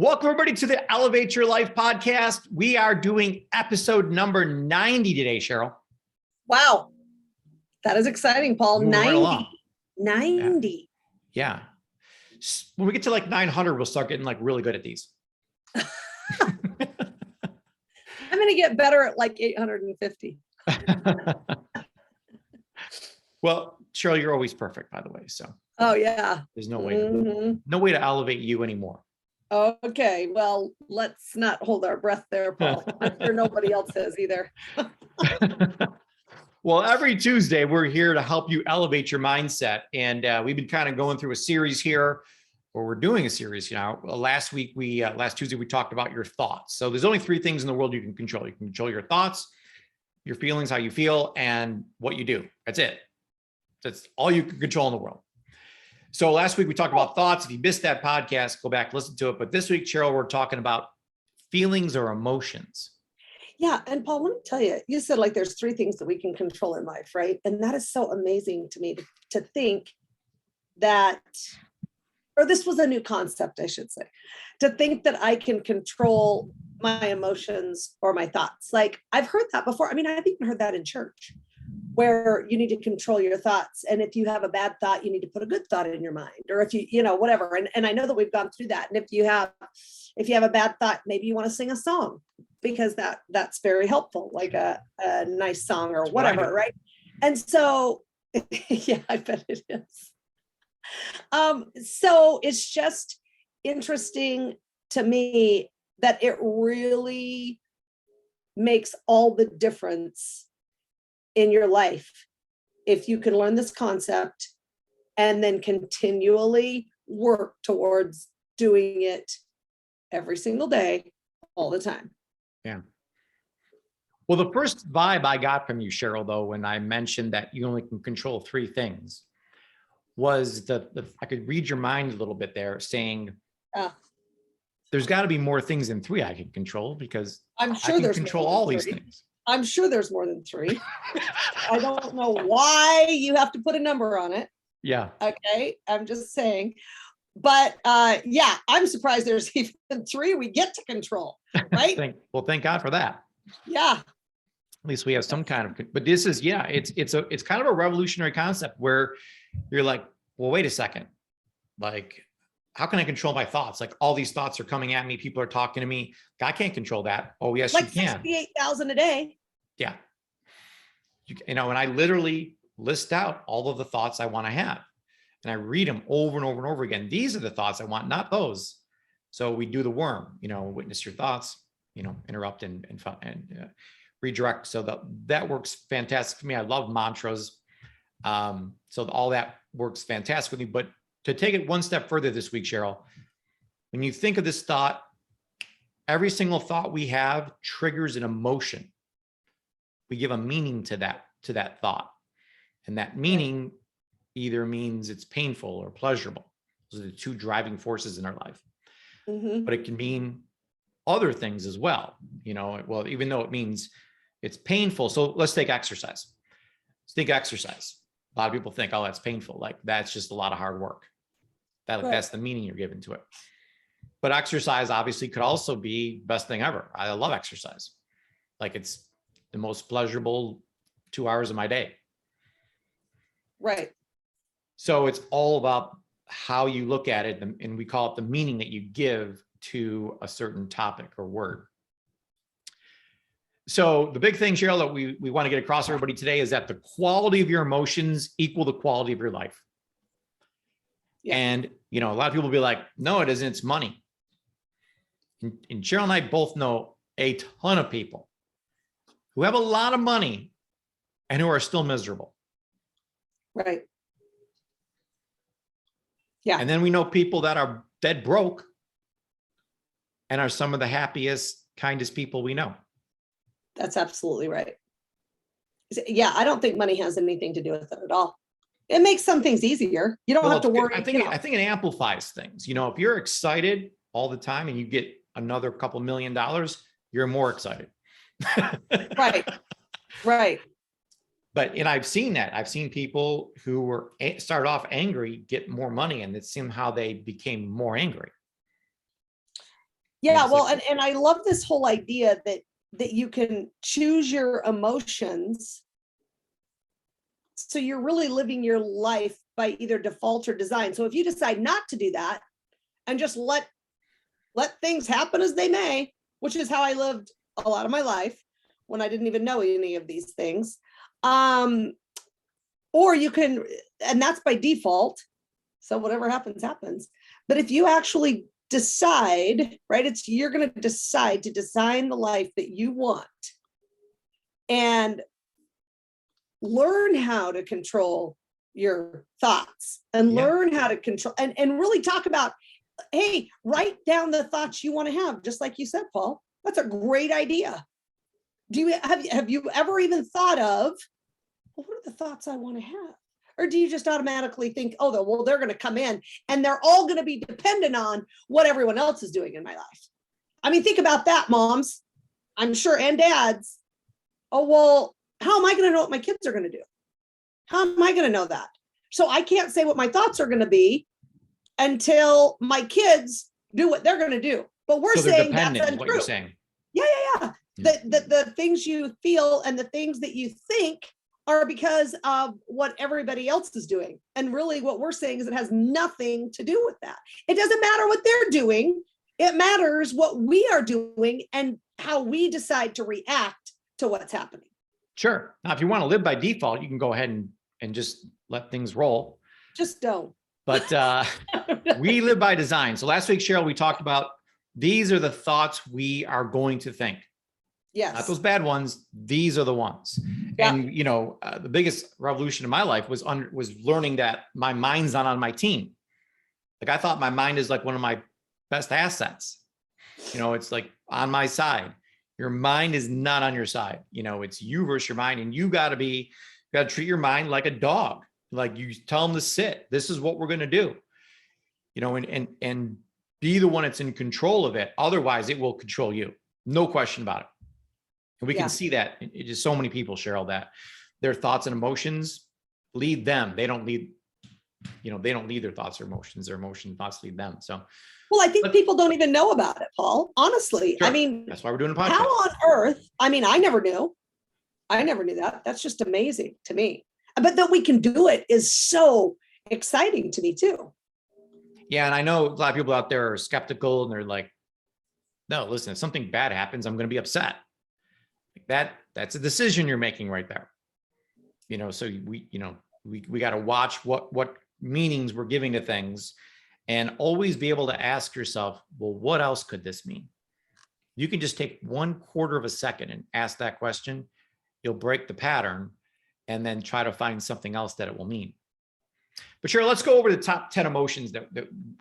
Welcome, everybody, to the Elevate Your Life podcast. We are doing episode number 90 today, Cheryl. Wow. That is exciting, Paul. Moving 90. right along. 90. Yeah. When we get to like 900, we'll start getting like really good at these. I'm going to get better at like 850. Well, Cheryl, you're always perfect, by the way. So. Oh, yeah. There's no way, no way to elevate you anymore. Okay. Well, let's not hold our breath there, Paul. I'm sure nobody else has either. Well, every Tuesday, we're here to help you elevate your mindset. And we've been kind of going through a series here, or we're doing a series, last Tuesday, we talked about your thoughts. So there's only three things in the world you can control. You can control your thoughts, your feelings, how you feel, and what you do. That's it. That's all you can control in the world. So last week we talked about thoughts. If you missed that podcast, go back, listen to it. But this week, Cheryl, we're talking about feelings or emotions. Yeah. And Paul, let me tell you, you said like there's three things that we can control in life, right? And that is so amazing to me to think that, or this was a new concept, I should say, to think that I can control my emotions or my thoughts. Like I've heard that before. I mean, I've even heard that in church, where you need to control your thoughts. And if you have a bad thought, you need to put a good thought in your mind, or if you whatever. And I know that we've gone through that. And if you have a bad thought, maybe you want to sing a song, because that's very helpful, like a nice song or whatever. Right. And so, yeah, I bet it is. So it's just interesting to me that it really makes all the difference in your life if you can learn this concept and then continually work towards doing it every single day, all the time. Yeah. Well, the first vibe I got from you, Cheryl, though, when I mentioned that you only can control three things, was I could read your mind a little bit there, saying there's got to be more things than three I can control, because I'm sure I can there's control all these things. I'm sure there's more than three. I don't know why you have to put a number on it. Yeah. Okay. I'm just saying. But yeah, I'm surprised there's even three we get to control, right? Thank God for that. Yeah. At least we have some kind of, but this is, it's kind of a revolutionary concept where you're like, well, wait a second. Like, how can I control my thoughts? Like all these thoughts are coming at me. People are talking to me. I can't control that. Oh, yes, like you can. 68,000 a day. Yeah. And I literally list out all of the thoughts I want to have. And I read them over and over and over again. These are the thoughts I want, not those. So we do the worm, witness your thoughts, interrupt and redirect. So that works fantastic for me. I love mantras. So all that works fantastic with me. But to take it one step further this week, Cheryl, when you think of this thought, every single thought we have triggers an emotion. We give a meaning to that thought. And that meaning either means it's painful or pleasurable. Those are the two driving forces in our life. Mm-hmm. But it can mean other things as well. Even though it means it's painful. So let's take exercise. Let's think exercise. A lot of people think, oh, that's painful. Like that's just a lot of hard work. That's the meaning you're giving to it. But exercise obviously could also be best thing ever. I love exercise. Like it's the most pleasurable 2 hours of my day. Right. So it's all about how you look at it. And we call it the meaning that you give to a certain topic or word. So the big thing, Cheryl, that we want to get across to everybody today is that the quality of your emotions equal the quality of your life. Yeah. And, a lot of people will be like, no, it isn't. It's money. And Cheryl and I both know a ton of people who have a lot of money and who are still miserable. Right. Yeah. And then we know people that are dead broke and are some of the happiest, kindest people we know. That's absolutely right. Yeah, I don't think money has anything to do with it at all. It makes some things easier. You don't have to worry. I think it amplifies things. If you're excited all the time and you get another couple $1 million, you're more excited. Right. But, I've seen that. I've seen people who started off angry, get more money, and it seemed how they became more angry. Yeah, it's well, like, and I love this whole idea that you can choose your emotions. So you're really living your life by either default or design. So if you decide not to do that and just let things happen as they may, which is how I lived a lot of my life when I didn't even know any of these things. Or you can, and that's by default. So whatever happens, happens. But if you actually decide, right, you're going to decide to design the life that you want and learn how to control your thoughts and Yeah. learn how to control and really talk about, hey, write down the thoughts you want to have, just like you said, Paul. That's a great idea. Do you have you ever even thought of, well, what are the thoughts I want to have? Or do you just automatically think, oh, well, they're going to come in and they're all going to be dependent on what everyone else is doing in my life? I mean, think about that, moms, I'm sure, and dads. Oh, well, how am I going to know what my kids are going to do? How am I going to know that? So I can't say what my thoughts are going to be until my kids do what they're going to do. But we're So they're saying that's dependent is what you're untrue. saying. Yeah. The things you feel and the things that you think are because of what everybody else is doing. And really what we're saying is it has nothing to do with that. It doesn't matter what they're doing. It matters what we are doing and how we decide to react to what's happening. Sure. Now, if you want to live by default, you can go ahead and just let things roll. Just don't. But we live by design. So last week, Cheryl, we talked about these are the thoughts we are going to think. Yes. Not those bad ones. These are the ones. Yeah. And the biggest revolution in my life was learning that my mind's not on my team. Like I thought my mind is like one of my best assets. It's like on my side. Your mind is not on your side. It's you versus your mind, and you got to treat your mind like a dog. Like you tell them to sit. This is what we're going to do. And be the one that's in control of it. Otherwise, it will control you. No question about it. And we can see that in just so many people, Cheryl, that their thoughts and emotions lead them. They don't lead, they don't lead their thoughts or emotions. Their emotion thoughts lead them. So, well, I think people don't even know about it, Paul. Honestly, sure. I mean, that's why we're doing a podcast. How on earth? I mean, I never knew that. That's just amazing to me. But that we can do it is so exciting to me too. Yeah, and I know a lot of people out there are skeptical, and they're like, "No, listen, if something bad happens, I'm going to be upset." Like that's a decision you're making right there. So we got to watch what meanings we're giving to things, and always be able to ask yourself, well, what else could this mean? You can just take 1/4 of a second and ask that question. You'll break the pattern and then try to find something else that it will mean. But sure, let's go over the top 10 emotions that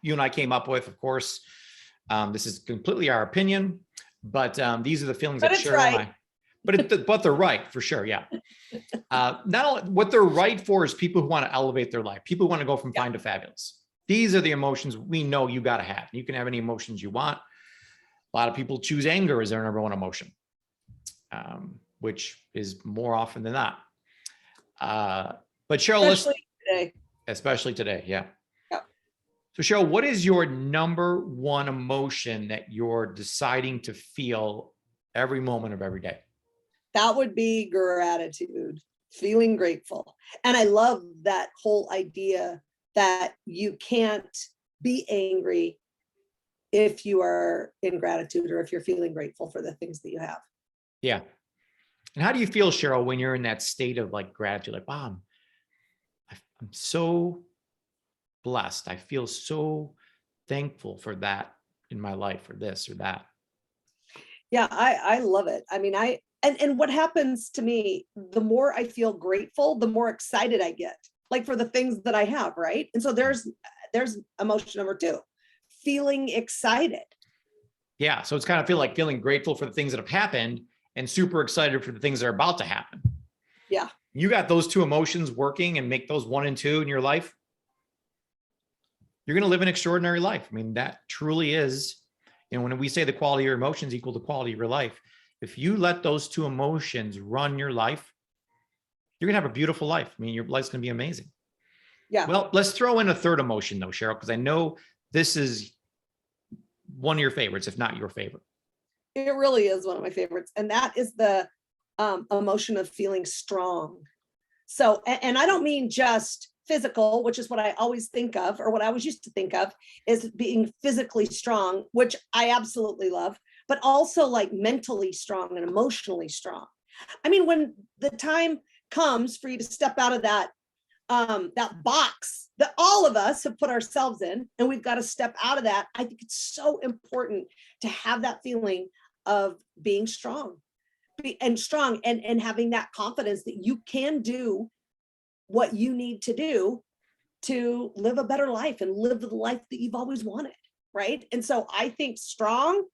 you and I came up with. Of course, this is completely our opinion, but these are the feelings that Cheryl and I, but they're right for sure. Yeah. Not only what they're right for is people who want to elevate their life, people who want to go from fine to fabulous. These are the emotions we know you got to have. You can have any emotions you want. A lot of people choose anger as their number one emotion, which is more often than not. But Cheryl, especially today. Yeah. Yep. So Cheryl, what is your number one emotion that you're deciding to feel every moment of every day? That would be gratitude, feeling grateful. And I love that whole idea that you can't be angry if you are in gratitude or if you're feeling grateful for the things that you have. Yeah. And how do you feel, Cheryl, when you're in that state of like gratitude, like, wow, I'm so blessed. I feel so thankful for that in my life, or this or that. Yeah, I love it. I mean, and what happens to me, the more I feel grateful, the more excited I get, like for the things that I have, right? And so there's emotion number 2, feeling excited. Yeah, so it's kind of feeling grateful for the things that have happened and super excited for the things that are about to happen. Yeah. You got those 2 emotions working and make those 1 and 2 in your life, you're going to live an extraordinary life. I mean, that truly is, when we say the quality of your emotions equal the quality of your life, if you let those 2 emotions run your life, you're going to have a beautiful life. I mean, your life's going to be amazing. Yeah. Well, let's throw in a third emotion though, Cheryl, because I know this is one of your favorites, if not your favorite. It really is one of my favorites. And that is the emotion of feeling strong. So, and I don't mean just physical, which is what I always think of, or what I was used to think of, is being physically strong, which I absolutely love, but also like mentally strong and emotionally strong. I mean, when the time comes for you to step out of that box that all of us have put ourselves in, and we've got to step out of that, I think it's so important to have that feeling of being strong and having that confidence that you can do what you need to do to live a better life and live the life that you've always wanted, right? And so I think strong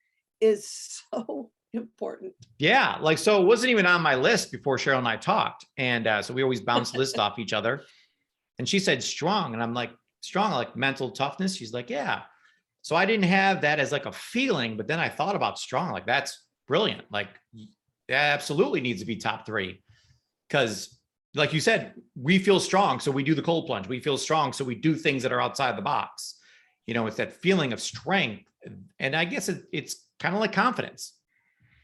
is so important. Yeah, like, so it wasn't even on my list before Cheryl and I talked. And so we always bounce lists off each other. And she said strong. And I'm like, strong, like mental toughness. She's like, yeah. So I didn't have that as like a feeling, but then I thought about strong, like that's brilliant. Like that absolutely needs to be top 3. Because like you said, we feel strong. So we do the cold plunge. We feel strong. So we do things that are outside the box. You know, it's that feeling of strength. And I guess it's kind of like confidence.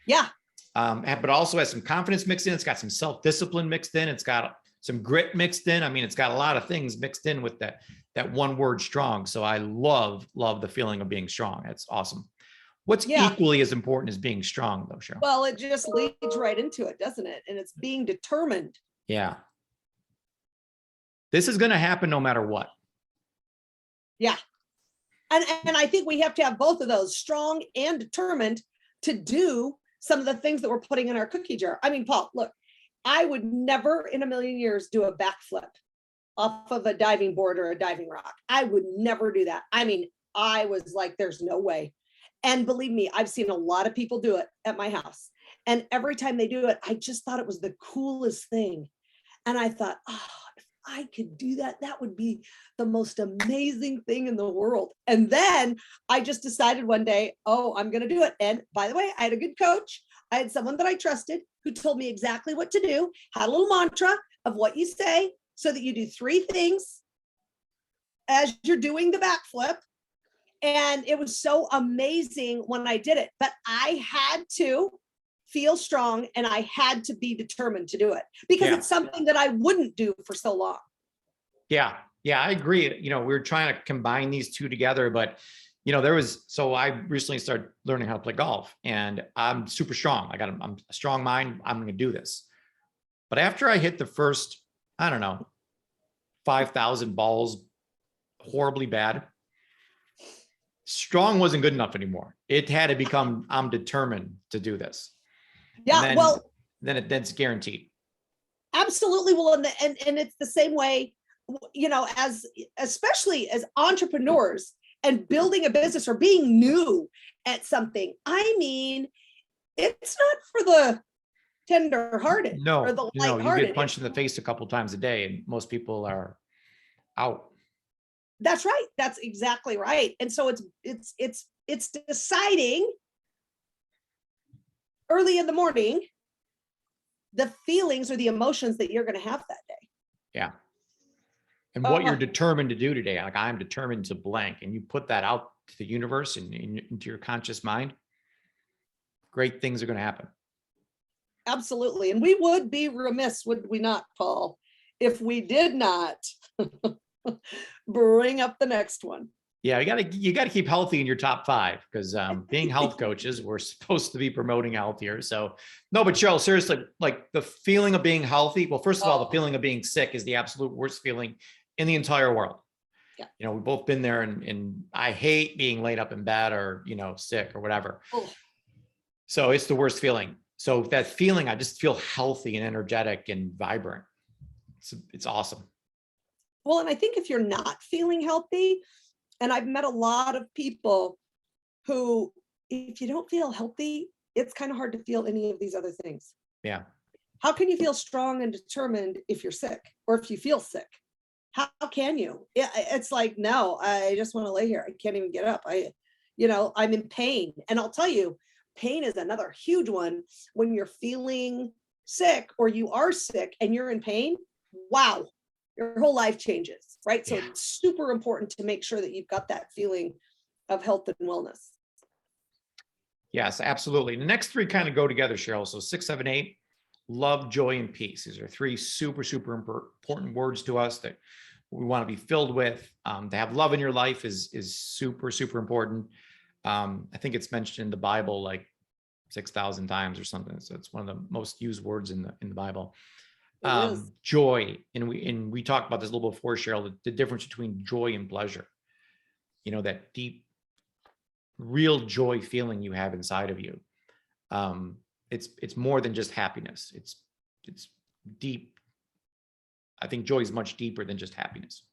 Yeah. But also has some confidence mixed in. It's got some self-discipline mixed in. It's got some grit mixed in. I mean, it's got a lot of things mixed in with that one word strong. So I love the feeling of being strong. It's awesome. What's equally as important as being strong though, Cheryl? Well, it just leads right into it, doesn't it? And it's being determined. Yeah. This is going to happen no matter what. Yeah. And I think we have to have both of those, strong and determined, to do some of the things that we're putting in our cookie jar. I mean, Paul, look, I would never in a million years do a backflip off of a diving board or a diving rock. I would never do that. I mean, I was like, there's no way. And believe me, I've seen a lot of people do it at my house. And every time they do it, I just thought it was the coolest thing. And I thought, oh, if I could do that, that would be the most amazing thing in the world. And then I just decided one day, oh, I'm going to do it. And by the way, I had a good coach. I had someone that I trusted who told me exactly what to do, had a little mantra of what you say so that you do 3 things as you're doing the backflip. And it was so amazing when I did it, but I had to feel strong and I had to be determined to do it because it's something that I wouldn't do for so long. Yeah. Yeah, I agree. You know, we were trying to combine these two together, but you know, so I recently started learning how to play golf and I'm super strong. I'm a strong mind. I'm going to do this. But after I hit the first, I don't know, 5,000 balls horribly bad, strong wasn't good enough anymore. It had to become, I'm determined to do this. Yeah. Then it's guaranteed. Absolutely. Well, and it's the same way, you know, especially as entrepreneurs and building a business or being new at something. I mean, it's not for the tender-hearted or the light-hearted. You get punched in the face a couple times a day and most people are out. That's right. That's exactly right. And so it's deciding early in the morning the feelings or the emotions that you're going to have that day. Yeah. And what you're determined to do today. Like I'm determined to blank, and you put that out to the universe and into your conscious mind, great things are going to happen. Absolutely. And we would be remiss, would we not, Paul, if we did not bring up the next one. Yeah, you gotta keep healthy in your top 5 because being health coaches, we're supposed to be promoting health here. So no, but Cheryl, seriously, like the feeling of being healthy. Well, first of all, the feeling of being sick is the absolute worst feeling in the entire world. Yeah. You know, we've both been there, and I hate being laid up in bed or, you know, sick or whatever. Oh. So it's the worst feeling. So that feeling, I just feel healthy and energetic and vibrant. It's awesome. Well, and I think if you're not feeling healthy, and I've met a lot of people who, if you don't feel healthy, it's kind of hard to feel any of these other things. Yeah. How can you feel strong and determined if you're sick or if you feel sick? How can you? It's like, no, I just want to lay here. I can't even get up. I'm in pain. And I'll tell you, pain is another huge one when you're feeling sick or you are sick and you're in pain. Wow. Your whole life changes, right? So it's super important to make sure that you've got that feeling of health and wellness. Yes, absolutely. The next three kind of go together, Cheryl. So 6, 7, 8, love, joy, and peace. These are three super, super important words to us that we want to be filled with. To have love in your life is super, super important. I think it's mentioned in the Bible like 6,000 times or something. So it's one of the most used words in the Bible. It is. Joy, and we talked about this a little before, Cheryl, the difference between joy and pleasure. That deep, real joy feeling you have inside of you. It's more than just happiness. It's deep. I think joy is much deeper than just happiness.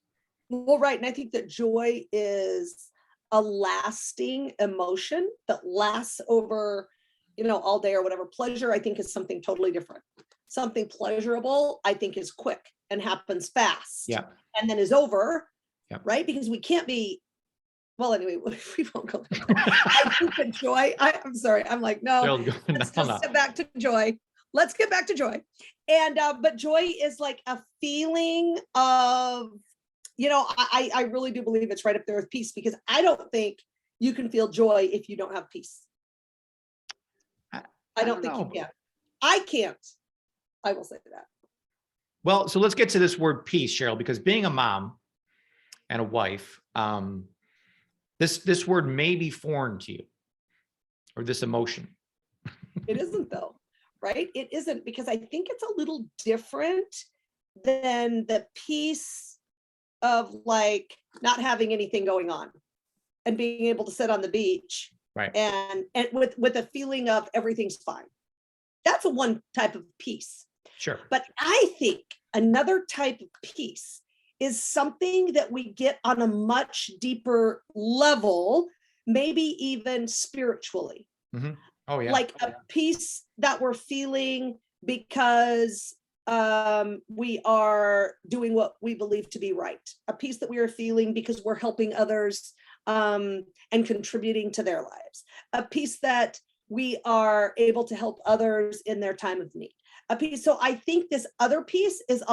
Well, right. And I think that joy is a lasting emotion that lasts over, all day or whatever. Pleasure, I think, is something totally different. Something pleasurable, I think, is quick and happens fast. Yeah. And then is over. Yeah. Right. Because we can't be, well, anyway, we won't go there. I think that joy, I'm sorry. I'm like, no, let's just get back to joy. Let's get back to joy. And, but joy is like a feeling of, I really do believe it's right up there with peace, because I don't think you can feel joy if you don't have peace. I don't think you can. I can't. I will say that. Well, so let's get to this word peace, Cheryl, because being a mom and a wife, this word may be foreign to you, or this emotion. It isn't though, right? It isn't, because I think it's a little different than the peace of like not having anything going on and being able to sit on the beach, right? And with a feeling of everything's fine. That's a one type of peace. Sure. But I think another type of peace is something that we get on a much deeper level, maybe even spiritually. Mm-hmm. Oh yeah. Like a peace that we're feeling because we are doing what we believe to be right. A peace that we are feeling because we're helping others and contributing to their lives. A peace that we are able to help others in their time of need. A peace. So I think this other piece is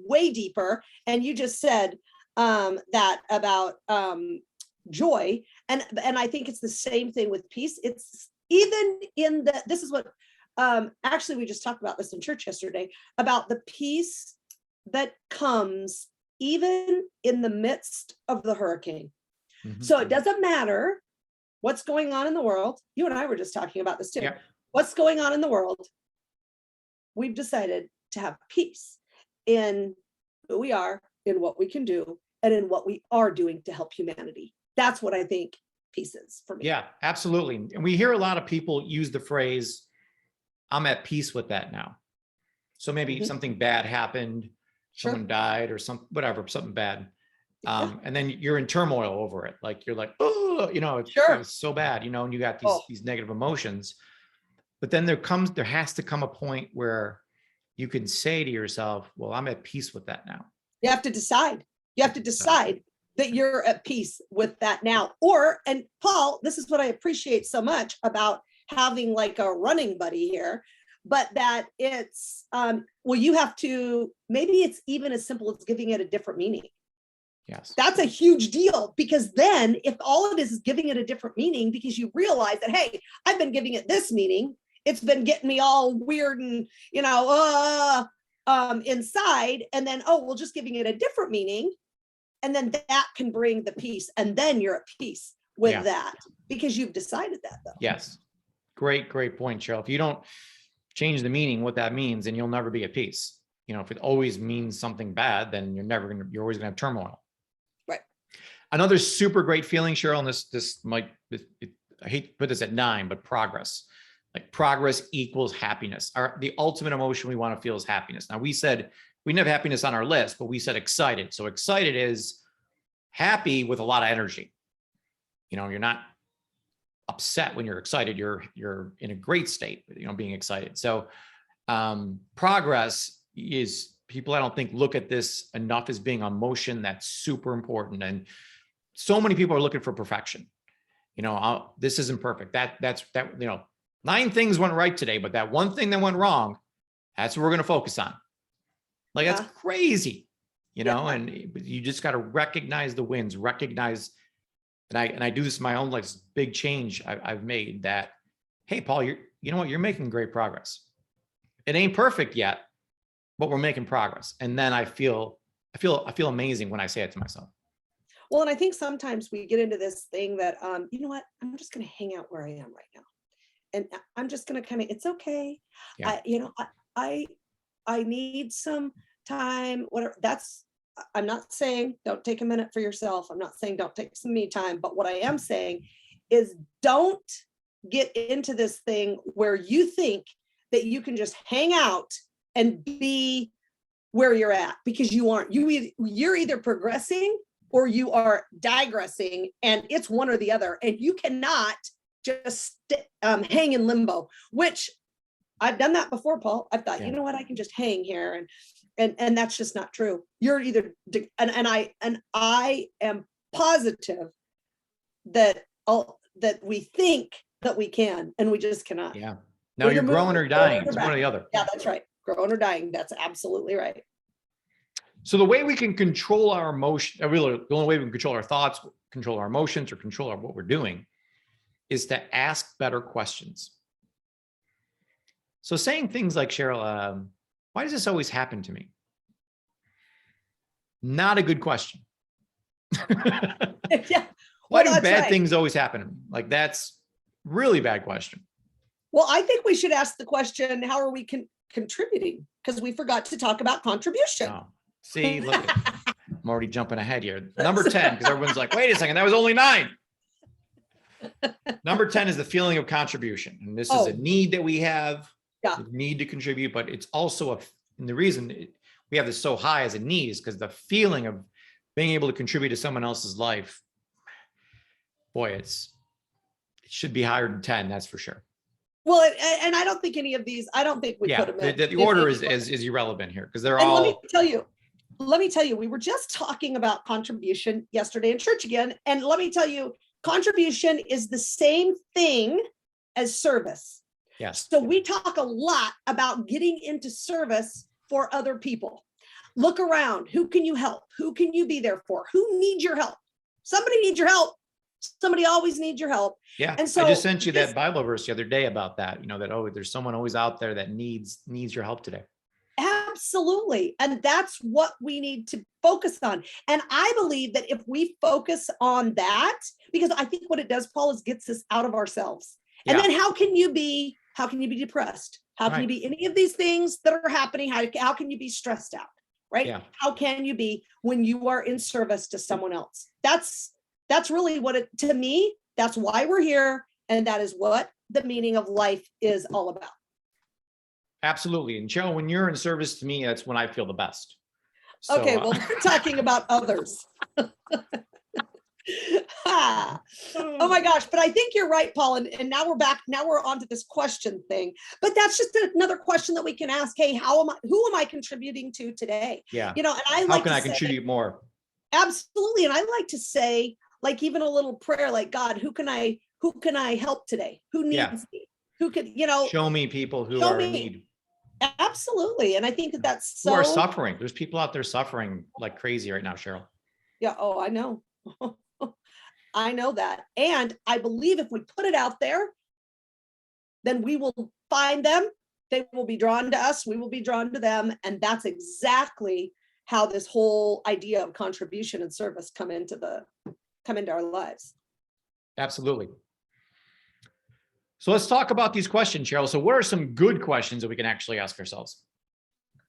way deeper. And you just said that about joy. And I think it's the same thing with peace. It's even in this is what, actually, we just talked about this in church yesterday, about the peace that comes even in the midst of the hurricane. Mm-hmm. So it doesn't matter what's going on in the world. You and I were just talking about this too. Yeah. What's going on in the world? We've decided to have peace in who we are, in what we can do, and in what we are doing to help humanity. That's what I think peace is for me. Yeah, absolutely. And we hear a lot of people use the phrase, I'm at peace with that now. So maybe something bad happened, someone died or something bad. And then you're in turmoil over it. Like you're like, oh, it's so bad, and you got these negative emotions. But then there has to come a point where you can say to yourself, well, I'm at peace with that now. You have to decide. You have to decide that you're at peace with that now. And Paul, this is what I appreciate so much about having like a running buddy here, but that it's, you have to, maybe it's even as simple as giving it a different meaning. Yes. That's a huge deal, because then if all it is giving it a different meaning, because you realize that, hey, I've been giving it this meaning, it's been getting me all weird and, inside. And then, we're just giving it a different meaning. And then that can bring the peace. And then you're at peace with that, because you've decided that though. Yes. Great point, Cheryl. If you don't change the meaning, what that means, then you'll never be at peace. If it always means something bad, then you're always gonna have turmoil. Right. Another super great feeling, Cheryl, and I hate to put this at 9, but progress. Like progress equals happiness. The ultimate emotion we want to feel is happiness. Now we said we didn't have happiness on our list, but we said excited. So excited is happy with a lot of energy. You're not upset when you're excited. You're in a great state, being excited. So progress is, people I don't think look at this enough as being emotion that's super important. And so many people are looking for perfection. This isn't perfect. That's 9 things went right today, but that one thing that went wrong, that's what we're going to focus on. Like, that's crazy, and you just got to recognize the wins, recognize and I do this in my own like big change I've made that, hey, Paul, you know what? You're making great progress. It ain't perfect yet, but we're making progress. And then I feel amazing when I say it to myself. Well, and I think sometimes we get into this thing that, you know what, I'm just going to hang out where I am right now. And I'm just going to kind of, it's okay. Yeah. I need some time, whatever. I'm not saying don't take a minute for yourself. I'm not saying don't take some me time, but what I am saying is don't get into this thing where you think that you can just hang out and be where you're at, because you aren't. You're either progressing or you are digressing, and it's one or the other. And you cannot just hang in limbo, which I've done that before, Paul. I've thought, Yeah. you know what, I can just hang here, and that's just not true. You're either, and I am positive that we think that we can, and we just cannot. Yeah. No, you're growing or dying. It's one or the other. Yeah, that's right. Growing or dying. That's absolutely right. So the way we can control our emotion, really the only way we can control our thoughts, control our emotions, or control what we're doing, is to ask better questions. So saying things like, Cheryl, why does this always happen to me? Not a good question. Yeah. Why Well, do bad right. things always happen to me? Like, that's really bad question. Well, I think we should ask the question, how are we contributing? Because we forgot to talk about contribution. Oh, see, look, I'm already jumping ahead here. Number 10, because everyone's like, wait a second, that was only 9. Number 10 is the feeling of contribution. And this is a need that we have, the need to contribute, but it's also and the reason we have this so high as a need is because the feeling of being able to contribute to someone else's life, boy, it should be higher than 10, that's for sure. Well, and I don't think any of these, I don't think we put them in. The order is irrelevant here, because they're all. Let me tell you, we were just talking about contribution yesterday in church again. And let me tell you, contribution is the same thing as service. Yes. So we talk a lot about getting into service for other people. Look around. Who can you help? Who can you be there for? Who needs your help? Somebody needs your help. Somebody always needs your help. Yeah. And so I just sent you that Bible verse the other day about that, that, oh, there's someone always out there that needs your help today. Absolutely. And that's what we need to focus on. And I believe that if we focus on that, because I think what it does, Paul, is gets us out of ourselves. And then how can you be depressed? How can you be any of these things that are happening? How can you be stressed out? Right? Yeah. How can you be when you are in service to someone else? That's really to me, that's why we're here. And that is what the meaning of life is all about. Absolutely. And Cheryl, when you're in service to me, that's when I feel the best. So, okay, well, we're talking about others. Oh my gosh, but I think you're right, Paul. And now we're back. Now we're on to this question thing. But that's just another question that we can ask. Hey, who am I contributing to today? Yeah. And I like how can I contribute more? Absolutely. And I like to say, like, even a little prayer, like, God, who can I help today? Who needs me? Who could, show me people who are in need. Absolutely. And I think that's so. Who are suffering. There's people out there suffering like crazy right now, Cheryl. Yeah. Oh, I know. I know that. And I believe if we put it out there, then we will find them. They will be drawn to us. We will be drawn to them. And that's exactly how this whole idea of contribution and service come into our lives. Absolutely. So let's talk about these questions, Cheryl. So what are some good questions that we can actually ask ourselves?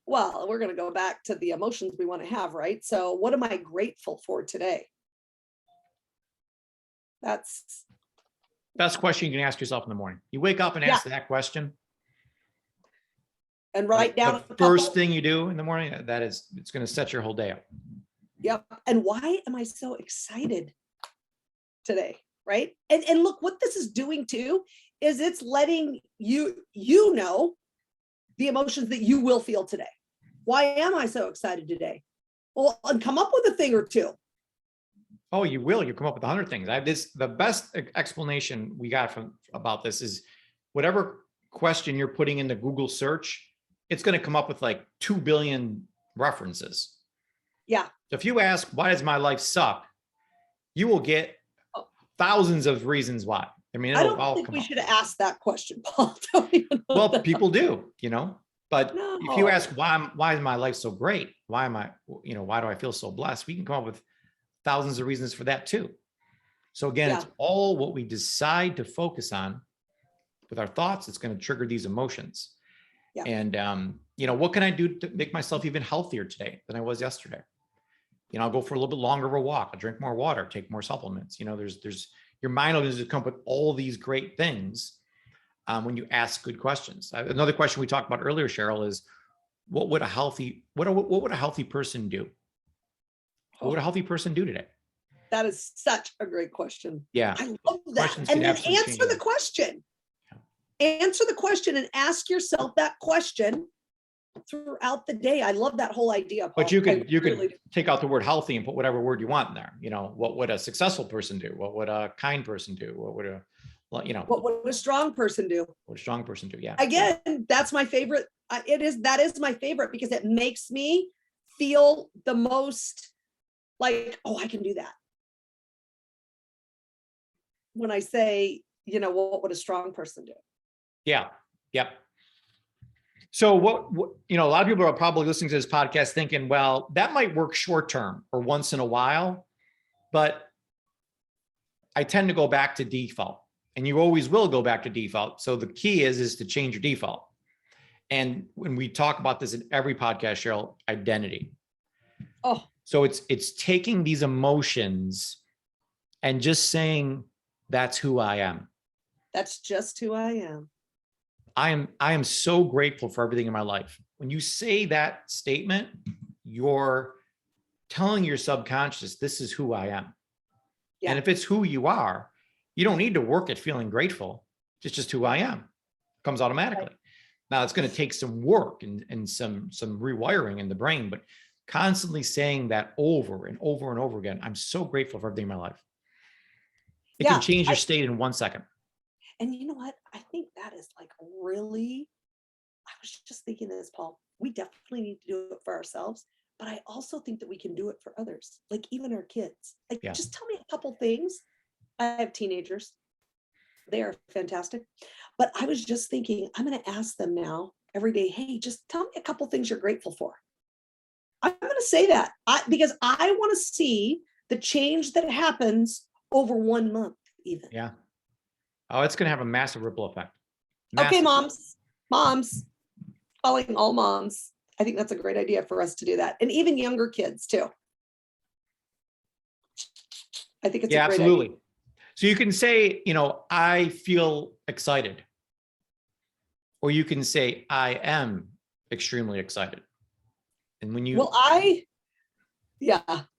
Well, we're going to go back to the emotions we want to have, right? So what am I grateful for today? That's best question you can ask yourself in the morning. You wake up and ask that question. And write down the first thing you do in the morning, it's going to set your whole day up. Yep. And why am I so excited today? Right. And look, what this is doing too, is it's letting you know the emotions that you will feel today. Why am I so excited today? Well, and come up with a thing or two. Oh, you will. You come up with 100 things. The best explanation we got about this is whatever question you're putting into Google search, it's going to come up with like 2 billion references. Yeah. So if you ask, why does my life suck? You will get thousands of reasons why. I mean, I it'll don't all think come we up. should ask that question, Paul. Don't even know Well, that. people do, but if you ask No. why is my life so great? Why am I, why do I feel so blessed? We can come up with thousands of reasons for that too. So again, Yeah. it's all what we decide to focus on with our thoughts. It's going to trigger these emotions. Yeah. And what can I do to make myself even healthier today than I was yesterday? I'll go for a little bit longer of a walk. I'll drink more water, take more supplements. There's your mind will just come up with all these great things when you ask good questions. Another question we talked about earlier, Cheryl, is what would a healthy person do? What would a healthy person do today? That is such a great question. Yeah. I love that. Questions And can then absolutely answer change the it. question. Answer the question and ask yourself that question throughout the day. I love that whole idea, Paul. But you I could really do. take out the word healthy and put whatever word you want in there. What would a successful person do? What would a kind person do? What would What would a strong person do? what a strong person do? Yeah. Again, that's my favorite. That is my favorite because it makes me feel the most like, oh, I can do that. When I say, what would a strong person do? Yeah. Yep. So what a lot of people are probably listening to this podcast thinking, well, that might work short term or once in a while, but I tend to go back to default, and you always will go back to default. So the key is to change your default. And when we talk about this in every podcast, Cheryl, identity. Oh, So it's taking these emotions and just saying, that's who I am. that's just who I am. I am so grateful for everything in my life. When you say that statement, you're telling your subconscious, this is who I am. Yeah. And if it's who you are, you don't need to work at feeling grateful. It's just who I am. It comes automatically. Right. Now it's going to take some work and some rewiring in the brain, but constantly saying that over and over and over again, I'm so grateful for everything in my life. It Yeah, can change your state in 1 second. And you know what? I think that is like really, I was just thinking this, Paul. We definitely need to do it for ourselves, but I also think that we can do it for others, like even our kids. Like, Yeah. just tell me a couple things. I have teenagers. They are fantastic. But I was just thinking, I'm going to ask them now every day, hey, just tell me a couple things you're grateful for. I'm going to say that because I want to see the change that happens over 1 month even. Yeah. Oh, it's going to have a massive ripple effect. Okay, Massive. moms, calling all moms. I think that's a great idea for us to do that. And even younger kids too. I think it's Yeah, a great absolutely. idea. So you can say, I feel excited. Or you can say, I am extremely excited. And when you, Well, I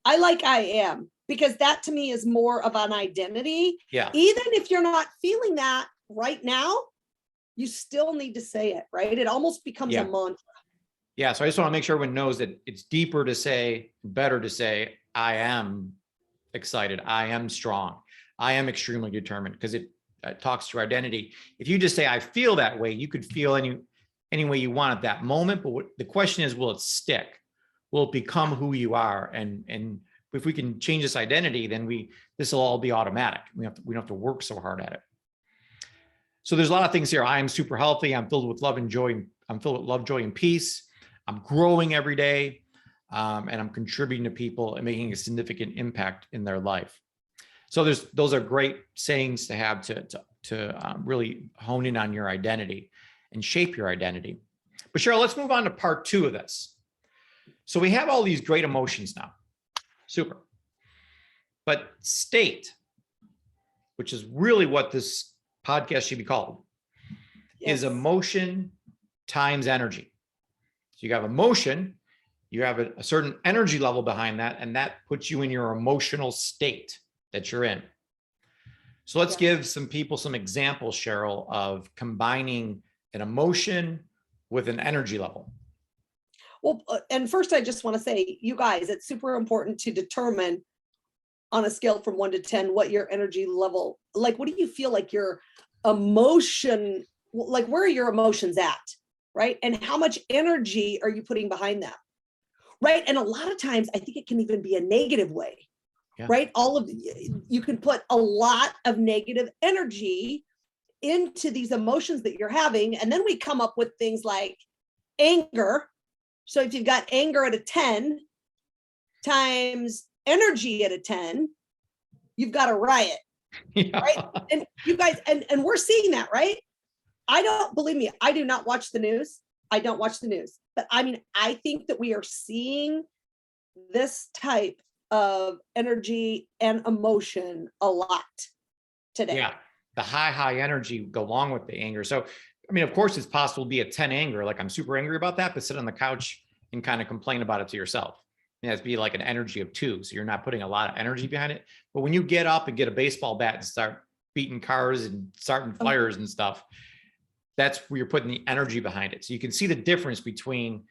like I am, because that to me is more of an identity. yeah, Even if you're not feeling that right now, you still need to say it, right? It almost becomes Yeah. a mantra. yeah. So I just want to make sure everyone knows that it's deeper to say, better to say, I am excited. I am strong. I am extremely determined, because it talks to your identity. If you just say, I feel that way, you could feel any way you want at that moment. But the question is, will it stick? Will it become who you are? And if we can change this identity, then this will all be automatic. We don't have to work so hard at it. So there's a lot of things here. I am super healthy. I'm filled with love and joy. I'm filled with love, joy, and peace. I'm growing every day. And I'm contributing to people and making a significant impact in their life. So those are great sayings to have to really hone in on your identity and shape your identity. But Cheryl, let's move on to part 2 of this. So we have all these great emotions now. Super. But state, which is really what this podcast should be called, is Yes. emotion times energy. So you have emotion, you have a certain energy level behind that, and that puts you in your emotional state that you're in. So let's give some people some examples, Cheryl, of combining an emotion with an energy level. Well, and first I just want to say, you guys, it's super important to determine on a scale from 1 to 10, what your energy level, like, what do you feel like your emotion, like, where are your emotions at, right? And how much energy are you putting behind them, right? And a lot of times I think it can even be a negative way, Yeah. right? You can put a lot of negative energy into these emotions that you're having. And then we come up with things like anger. So if you've got anger at a 10 times energy at a 10, you've got a riot, Yeah. right? And you guys, and we're seeing that, right? Believe me, I do not watch the news. I don't watch the news, but I mean, I think that we are seeing this type of energy and emotion a lot today. Yeah. The high energy go along with the anger. So, I mean, of course, it's possible to be a 10 anger. Like, I'm super angry about that, but sit on the couch and kind of complain about it to yourself. It has to be like an energy of 2. So you're not putting a lot of energy behind it. But when you get up and get a baseball bat and start beating cars and starting fires and stuff, that's where you're putting the energy behind it. So you can see the difference between,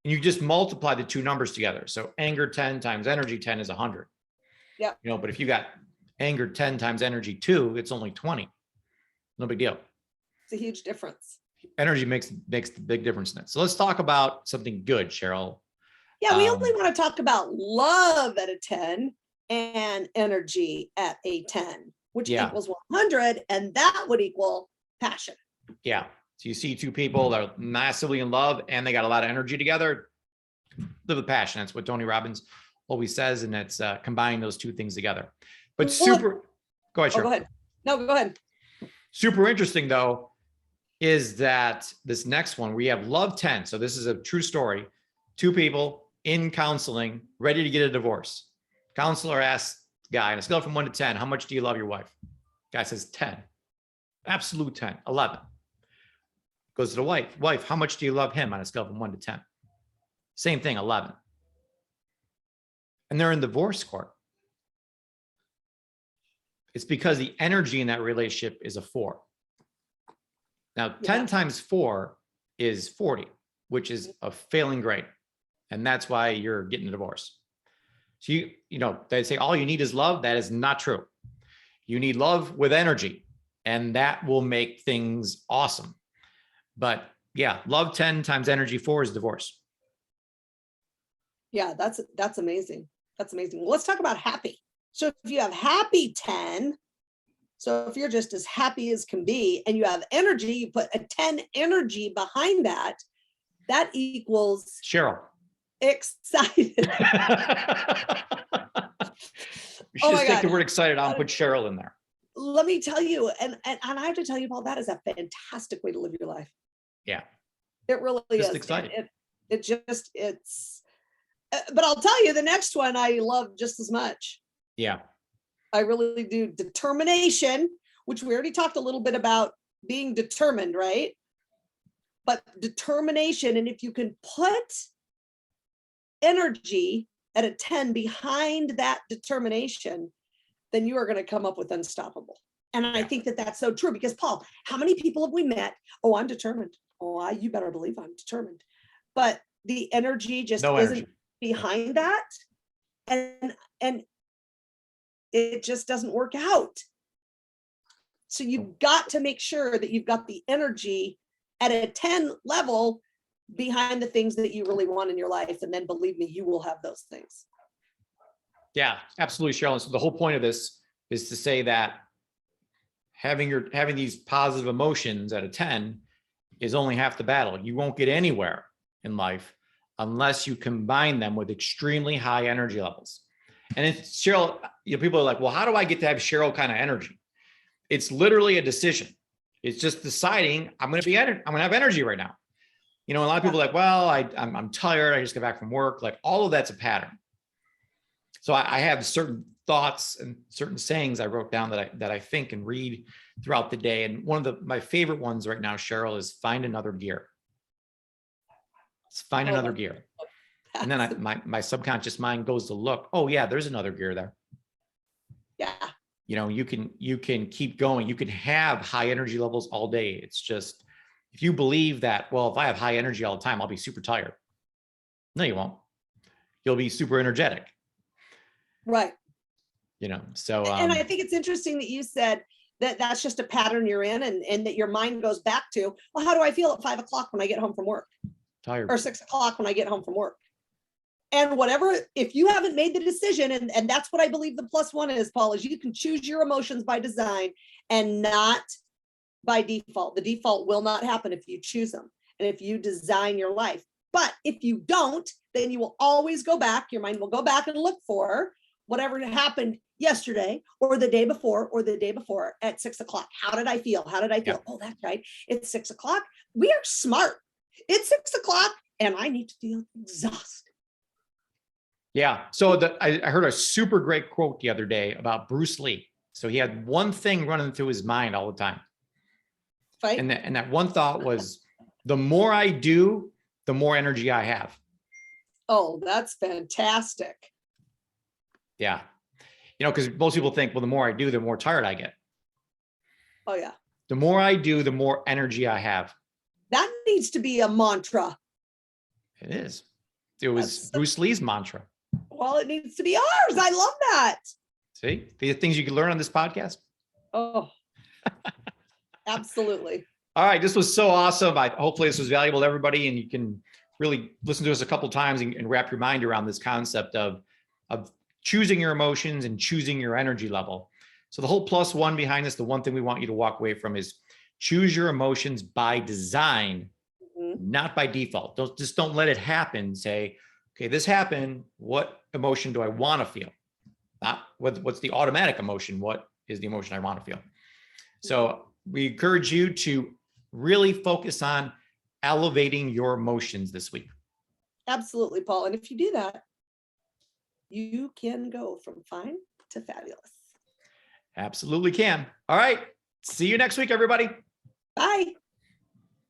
and you just multiply the two numbers together. So anger 10 times energy 10 is 100. Yeah. But if you got anger 10 times energy 2, it's only 20. No big deal. It's a huge difference. Energy makes the big difference in it. So let's talk about something good, Cheryl. Yeah, we only want to talk about love at a 10 and energy at a 10, which equals 100, and that would equal passion. Yeah. So you see two people that are massively in love and they got a lot of energy together. Live with passion. That's what Tony Robbins always says. And it's combining those two things together. But go ahead, Cheryl. Go ahead. No, go ahead. Super interesting though, is that this next one, we have love 10. So this is a true story. Two people in counseling, ready to get a divorce. Counselor asks guy on a scale from 1 to 10, how much do you love your wife? Guy says 10, absolute 10, 11. Goes to the wife, how much do you love him on a scale from 1 to 10? Same thing, 11. And they're in divorce court. It's because the energy in that relationship is a 4. Now, 10 times 4 is 40, which is a failing grade. And that's why you're getting a divorce. So they say all you need is love. That is not true. You need love with energy, and that will make things awesome. But yeah, love 10 times energy 4 is divorce. Yeah, that's amazing. That's amazing. Well, let's talk about happy. So if you have happy 10, so if you're just as happy as can be and you have energy, you put a 10 energy behind that, that equals Cheryl. Excited. You should just take the word excited out and put Cheryl in there. Let me tell you, and I have to tell you, Paul, that is a fantastic way to live your life. Yeah. It really just is. Excited. It's but I'll tell you, the next one I love just as much. Yeah. I really do. Determination, which we already talked a little bit about being determined, right? But determination, and if you can put energy at a 10 behind that determination, then you are going to come up with unstoppable. And I think that that's so true, because Paul, how many people have we met? Oh, I'm determined. Oh, you better believe I'm determined. But the energy just isn't behind that. And it just doesn't work out. So you've got to make sure that you've got the energy at a 10 level behind the things that you really want in your life. And then believe me, you will have those things. Yeah, absolutely, Cheryl. So the whole point of this is to say that having these positive emotions at a 10 is only half the battle. You won't get anywhere in life unless you combine them with extremely high energy levels. And it's Cheryl, people are like, well, how do I get to have Cheryl kind of energy? It's literally a decision. It's just deciding I'm going to have energy right now. A lot of people are like, well, I'm tired. I just got back from work. Like, all of that's a pattern. So I have certain thoughts and certain sayings I wrote down that I think and read throughout the day. And one of my favorite ones right now, Cheryl, is find another gear. Find another gear. And then my subconscious mind goes to look, oh yeah, there's another gear there. Yeah. You can keep going. You can have high energy levels all day. It's just, if you believe that, well, if I have high energy all the time, I'll be super tired. No, you won't. You'll be super energetic. Right. So. And I think it's interesting that you said that that's just a pattern you're in, and that your mind goes back to, well, how do I feel at 5 o'clock when I get home from work? Tired. Or 6 o'clock when I get home from work? And whatever, if you haven't made the decision, and that's what I believe the +1 is, Paul, is you can choose your emotions by design and not by default. The default will not happen if you choose them and if you design your life. But if you don't, then you will always go back. Your mind will go back and look for whatever happened yesterday or the day before at 6 o'clock. How did I feel? How did I feel? Yep. Oh, that's right. It's 6 o'clock. We are smart. It's 6 o'clock and I need to feel exhausted. Yeah. So I heard a super great quote the other day about Bruce Lee. So he had one thing running through his mind all the time. Right? And that one thought was, the more I do, the more energy I have. Oh, that's fantastic. Yeah. You know, because most people think, well, the more I do, the more tired I get. Oh, yeah. The more I do, the more energy I have. That needs to be a mantra. It is. It was That's- Bruce Lee's mantra. Well, it needs to be ours. I love that. See, the things you can learn on this podcast. Oh, absolutely. All right. This was so awesome. Hopefully this was valuable to everybody and you can really listen to us a couple times and wrap your mind around this concept of choosing your emotions and choosing your energy level. So the whole +1 behind this, the one thing we want you to walk away from is choose your emotions by design, not by default. Don't let it happen. Say, okay, this happened. What emotion do I want to feel? Not what's the automatic emotion? What is the emotion I want to feel? So we encourage you to really focus on elevating your emotions this week. Absolutely, Paul. And if you do that, you can go from fine to fabulous. Absolutely can. All right. See you next week, everybody. Bye.